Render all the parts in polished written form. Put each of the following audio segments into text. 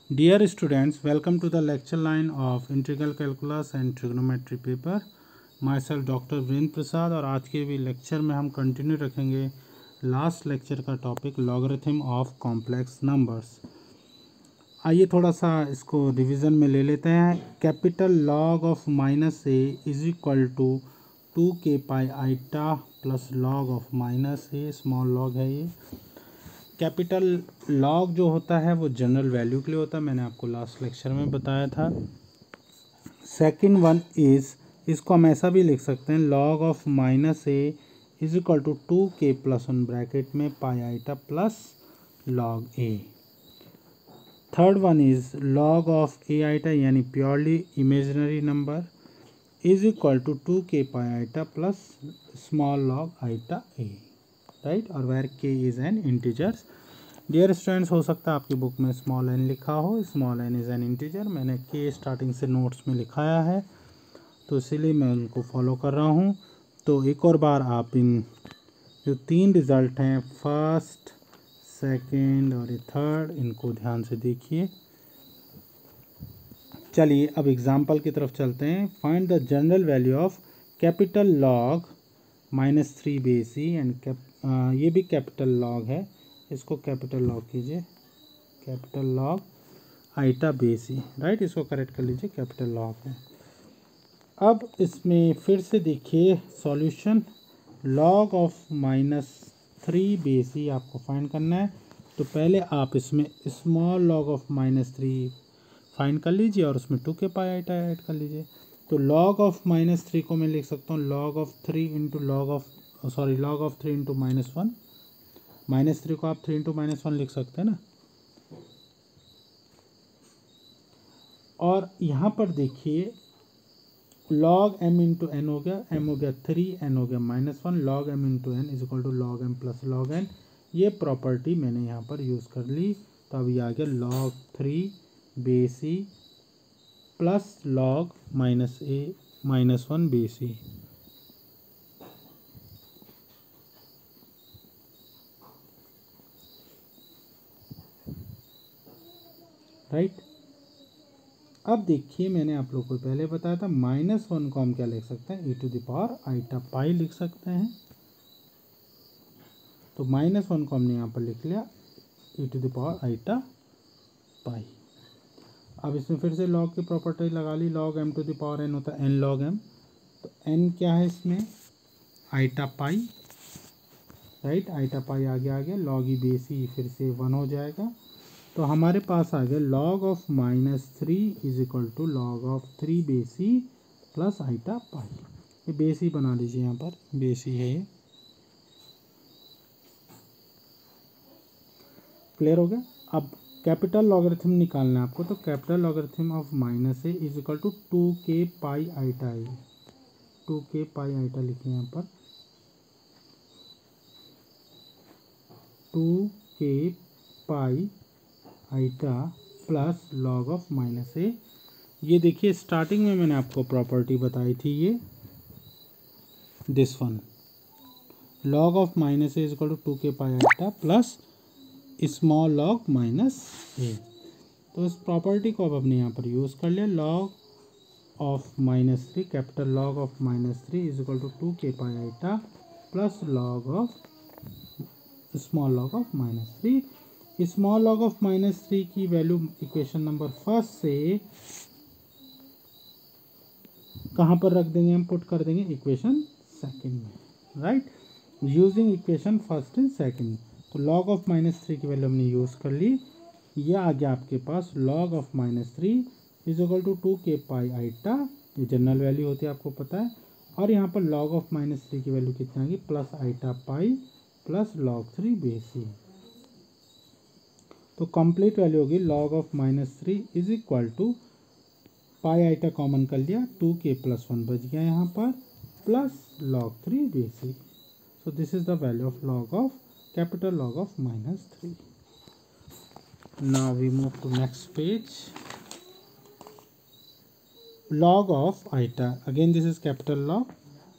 Dear students, welcome to the lecture line of Integral Calculus and Trigonometry paper. Myself Dr. Virendra प्रसाद और आज के भी lecture में हम कंटिन्यू रखेंगे लास्ट लेक्चर का topic logarithm of complex numbers. आइए थोड़ा सा इसको रिवीजन में ले लेते हैं। Capital log of minus A is equal to 2k pi iota plus log of minus A, small log है ये। कैपिटल लॉग जो होता है वो जनरल वैल्यू के लिए होता है, मैंने आपको लास्ट लेक्चर में बताया था। सेकंड वन इज़, इसको हम ऐसा भी लिख सकते हैं, log of minus A is equal to 2k plus one bracket में pi iota plus log a. Third one is log of a iota यानी purely imaginary number is equal to 2k pi iota plus small log iota a, right. और where k is n integers. Dear students, हो सकता है आपकी book में small N लिखा हो, small N is an integer. मैंने के स्टार्टिंग से नोट्स में लिखाया है तो इसीलिए मैं उनको फॉलो कर रहा हूँ। तो एक और बार आप इन जो तीन रिज़ल्ट हैं, फर्स्ट, सेकंड और थर्ड, इनको ध्यान से देखिए। चलिए अब एग्जाम्पल की तरफ चलते हैं। Find the general value of capital log -3 बेसी एंड ये भी कैपिटल लॉग है, इसको कैपिटल लॉग कीजिए, कैपिटल लॉग आइटा बेसी, राइट। इसको करेक्ट कर लीजिए, कैपिटल लॉग है। अब इसमें फिर से देखिए सॉल्यूशन। लॉग ऑफ -3 बेसी आपको फाइंड करना है, तो पहले आप इसमें स्मॉल लॉग ऑफ -3 फाइंड कर लीजिए और उसमें 2k पाई आइटा ऐड कर लीजिए। तो लॉग ऑफ -3 को मैं लिख सकता हूँ log of 3 into log of log of 3 into -1। -3 को आप 3 इंटू -1 लिख सकते हैं ना। और यहाँ पर देखिए लॉग m इंटू एन हो गया, m हो गया 3, n हो गया -1, log m into N is equal to log m plus log n। ये प्रॉपर्टी मैंने यहाँ पर यूज़ कर ली, तो अब ये आ गया लॉग 3 बेसी प्लस लॉग -1 बेसी, राइट। अब देखिए मैंने आप लोग को पहले बताया था -1 को हम क्या लिख सकते हैं, e to the power iota pi लिख सकते हैं। तो -1 को हमने यहाँ पर लिख लिया e to the power iota pi. अब इसमें फिर से लॉग की प्रॉपर्टी लगा ली, log m to the power n होता है n लॉग m। तो n क्या है इसमें, iota pi, right. Iota pi आ गया लॉग ई बेसी फिर से 1 हो जाएगा। तो हमारे पास आ गया log of -3 is equal to log of 3 बेसी प्लस आइटा पाई। ये बेसी बना लीजिए, यहाँ पर बेसी है ये, क्लियर हो गया। अब कैपिटल लॉगरिथम निकालना है आपको, तो capital logarithm of -a is equal to 2k pi iota है, 2k पाई आइटा लिखिए यहाँ पर, 2k pi iota plus log of -a। ये देखिए स्टार्टिंग में मैंने आपको प्रॉपर्टी बताई थी, ये this one, log of -a is equal to 2k pi iota plus small log -a। तो इस प्रॉपर्टी को अब हमने यहाँ पर यूज़ कर लिया। Log of -3, capital log of -3 is equal to 2k pi iota plus log of small log of -3। Small log of -3 की वैल्यू इक्वेशन नंबर फर्स्ट से कहाँ पर रख देंगे, हम पुट कर देंगे इक्वेशन सेकंड में, right, using equation first and second. तो लॉग ऑफ -3 की वैल्यू हमने यूज़ कर ली। ये आ गया आपके पास log of -3 is equal to 2k pi iota, ये जनरल वैल्यू होती है आपको पता है। और यहाँ पर लॉग ऑफ -3 की वैल्यू कितना आएगी, plus iota pi plus log 3 base e. तो कंप्लीट वैल्यू होगी log of -3 is equal to pi iota common कर लिया, 2k प्लस 1 बच गया यहाँ पर, plus log 3 base e. So this is the value of log of capital log of -3। Now we move to next page. Log of iota, again this is capital log,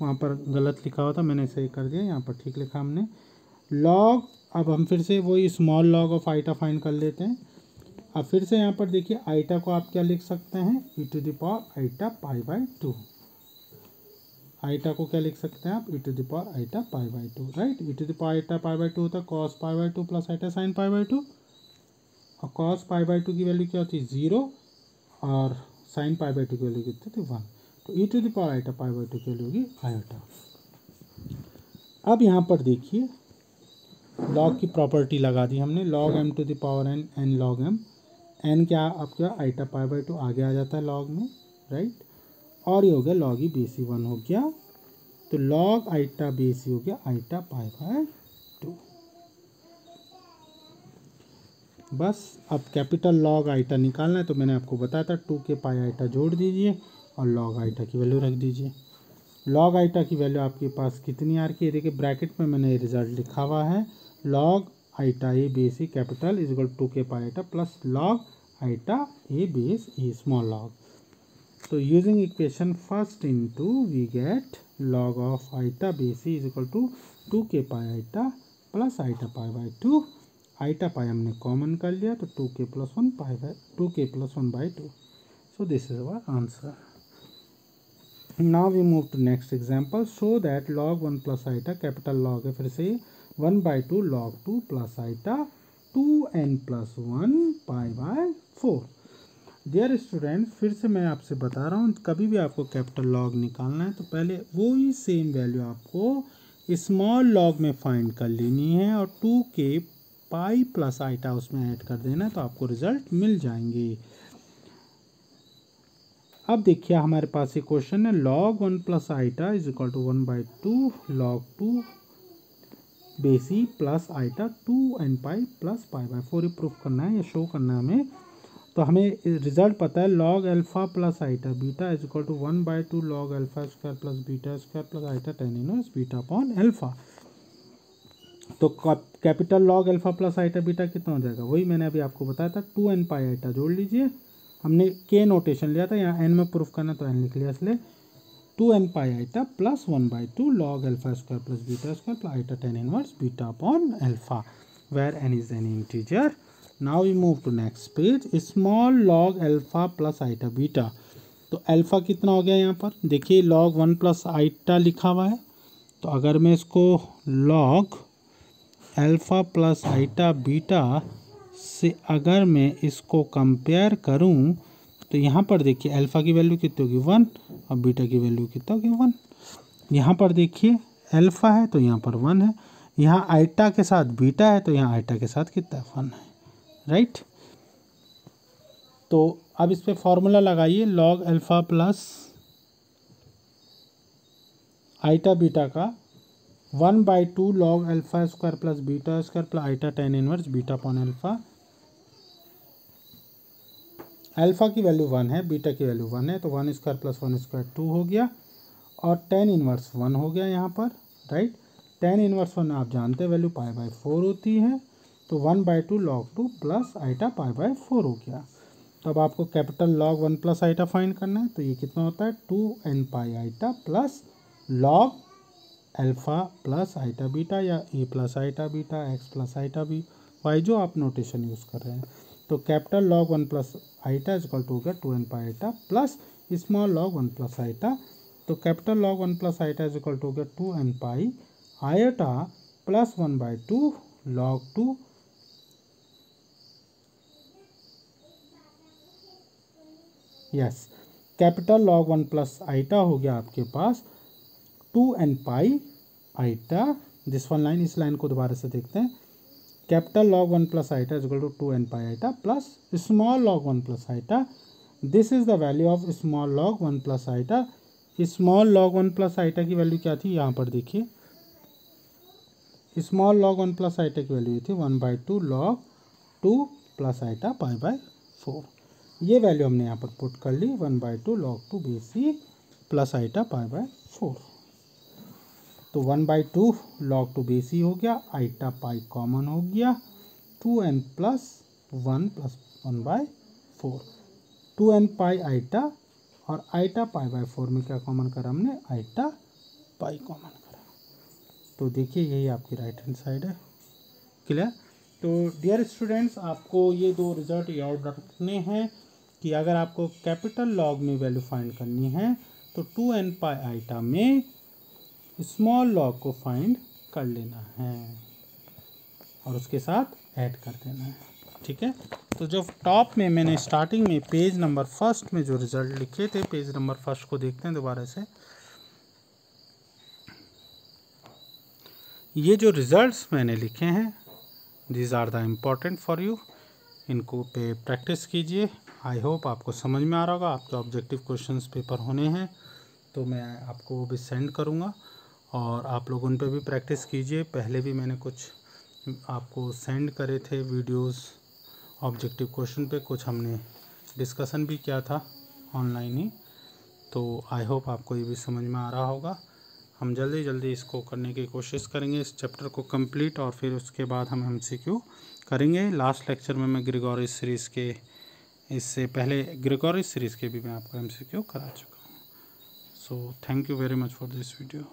वहाँ पर गलत लिखा हुआ था, मैंने सही कर दिया, यहाँ पर ठीक लिखा हमने। लॉग, अब हम फिर से वही small log of iota find कर लेते हैं। अब फिर से यहाँ पर देखिए आइटा को आप क्या लिख सकते हैं, e to the power iota pi by 2। Iota को क्या लिख सकते हैं आप, e to the power iota pi by 2, right. E to the power iota pi by 2 होता है cos pi by 2 plus iota sine pi by 2, और cos pi by 2 की वैल्यू क्या होती है 0, और साइन पाई बाई 2 की वैल्यू कितनी थी 1। तो e to the power iota pi by 2 की वैल्यू होगी आइटा। अब यहाँ पर देखिए लॉग की प्रॉपर्टी लगा दी हमने, log m to the power n, n log m, n क्या आपका आइटा पाई बाई 2 आगे आ जाता है लॉग में, राइट। और ये हो गया लॉग ई बेसी 1 हो गया, तो लॉग आइटा बेसी हो गया आइटा पाई बाई 2। बस अब कैपिटल लॉग आइटा निकालना है, तो मैंने आपको बताया था 2 के पाई आइटा जोड़ दीजिए और लॉग आइटा की वैल्यू रख दीजिए। लॉग आइटा की वैल्यू आपके पास कितनी आ रही है, देखिए ब्रैकेट में मैंने रिजल्ट लिखा हुआ है, log iota a base e capital is equal 2 के pi iota plus log iota a base e small log. तो using equation first into we get log of iota base e is equal to 2 के pi iota plus iota pi by 2। Iota pi हमने common कर लिया, तो 2 के plus 1 pi by 2 के plus 1 by 2। So this is our answer. Now we move to next example, show that log 1 plus iota capital log है फिर से 1 by 2 log 2 plus iota 2n plus 1 pi by 4। Dear student, फिर से मैं आपसे बता रहा हूँ, कभी भी आपको कैपिटल लॉग निकालना है तो पहले वो ही सेम वैल्यू आपको स्मॉल लॉग में फाइंड कर लेनी है और 2 के पाई प्लस आइटा उसमें ऐड कर देना है, तो आपको रिजल्ट मिल जाएंगे। अब देखिए हमारे पास ये क्वेश्चन है, log 1 plus iota is equal to 1 by 2 log 2 base e plus iota 2n pi plus pi by 4। ये प्रूफ करना है या शो करना है हमें। तो हमें रिजल्ट पता है log alpha plus iota beta is equal to 1 by 2 log alpha square plus beta square plus iota tan inverse beta upon alpha. तो capital log alpha plus iota beta कितना हो जाएगा, वही मैंने अभी आपको बताया था 2n पाई आइटा जोड़ लीजिए, हमने के नोटेशन लिया था, यहाँ एन में प्रूफ करना तो एन लिख लिया, इसलिए 2n pi iota plus 1 by 2 log alpha square plus beta square plus iota tan inverse beta upon alpha, where n is an integer. Now we move to next page, small log alpha plus iota beta. तो alpha कितना हो गया यहाँ पर, देखिए log 1 plus iota लिखा हुआ है, तो अगर मैं इसको log alpha plus iota beta से अगर मैं इसको कंपेयर करूं, तो यहाँ पर देखिए अल्फा की वैल्यू कितनी होगी 1 और बीटा की वैल्यू कितना होगी 1। यहाँ पर देखिए अल्फा है तो यहाँ पर 1 है, यहाँ आइटा के साथ बीटा है तो यहाँ आइटा के साथ कितना 1 है, राइट। तो अब इस पर फॉर्मूला लगाइए, log alpha plus iota beta का 1 by 2 log alpha square plus beta square plus iota tan inverse beta upon alpha. Alpha की वैल्यू 1 है, बीटा की वैल्यू 1 है, तो 1 स्क्वायर प्लस 1 स्क्वायर 2 हो गया और tan इनवर्स 1 हो गया यहाँ पर, राइट। tan इनवर्स 1 आप जानते हैं वैल्यू पाई बाई 4 होती है, तो 1 by 2 log 2 plus iota pi by 4 हो गया। तो अब आपको capital log 1 plus iota find करना है, तो ये कितना होता है 2n pi iota plus log alpha plus iota beta या a plus iota beta x plus iota b y, जो आप नोटेशन यूज़ कर रहे हैं। तो capital log 1 plus iota is equal to हो गया 2n pi iota plus small log 1 plus iota, तो capital log 1 plus iota is equal to हो गया 2n pi iota plus 1 by 2 log 2 yes, capital log 1 plus iota हो गया आपके पास 2n pi iota. This one line, इस line को दोबारा से देखते हैं, capital log 1 plus iota is equal to 2n pi iota plus small log 1 plus iota. This is the value of small log 1 plus iota. Small log 1 plus iota की value क्या थी, यहाँ पर देखिए स्मॉल log 1 प्लस आइटा की value थी 1 by 2 log 2 plus iota pi by 4। ये value हमने यहाँ पर पुट कर ली 1 by 2 log 2 base e plus iota pi by 4। तो 1 बाई 2 log 2 बेसी हो गया, आइटा पाई कॉमन हो गया, 2n plus 1 plus 1 by 4, 2n pi iota और आइटा पाई बाई 4 में क्या कॉमन करा हमने, आइटा पाई कॉमन करा। तो देखिए यही आपकी राइट हैंड साइड है, क्लियर। तो तो डियर स्टूडेंट्स, आपको ये दो रिजल्ट याद रखने हैं कि अगर आपको कैपिटल लॉग में वैल्यू फाइंड करनी है तो 2n पाई आइटा में स्मॉल लॉग को फाइंड कर लेना है और उसके साथ ऐड कर देना है। ठीक है, तो जो टॉप में मैंने स्टार्टिंग में पेज नंबर फर्स्ट में जो रिजल्ट लिखे थे, पेज नंबर फर्स्ट को देखते हैं दोबारा से। ये जो रिजल्ट्स मैंने लिखे हैं, these are the important for you, इनको पे प्रैक्टिस कीजिए। आई होप आपको समझ में आ रहा होगा। आपके ऑब्जेक्टिव क्वेश्चंस पेपर होने हैं तो मैं आपको वो भी सेंड करूँगा और आप लोग उन पे भी प्रैक्टिस कीजिए। पहले भी मैंने कुछ आपको सेंड करे थे वीडियोस ऑब्जेक्टिव क्वेश्चन पे, कुछ हमने डिस्कशन भी किया था ऑनलाइन ही। तो आई होप आपको ये भी समझ में आ रहा होगा। हम जल्दी इसको करने की कोशिश करेंगे, इस चैप्टर को कंप्लीट, और फिर उसके बाद हम MCQ करेंगे। लास्ट लेक्चर में मैं ग्रेगोरियस सीरीज़ के, इससे पहले ग्रेगोरियस सीरीज़ के भी मैं आपको MCQ करा चुका हूँ। So thank you very much for this video.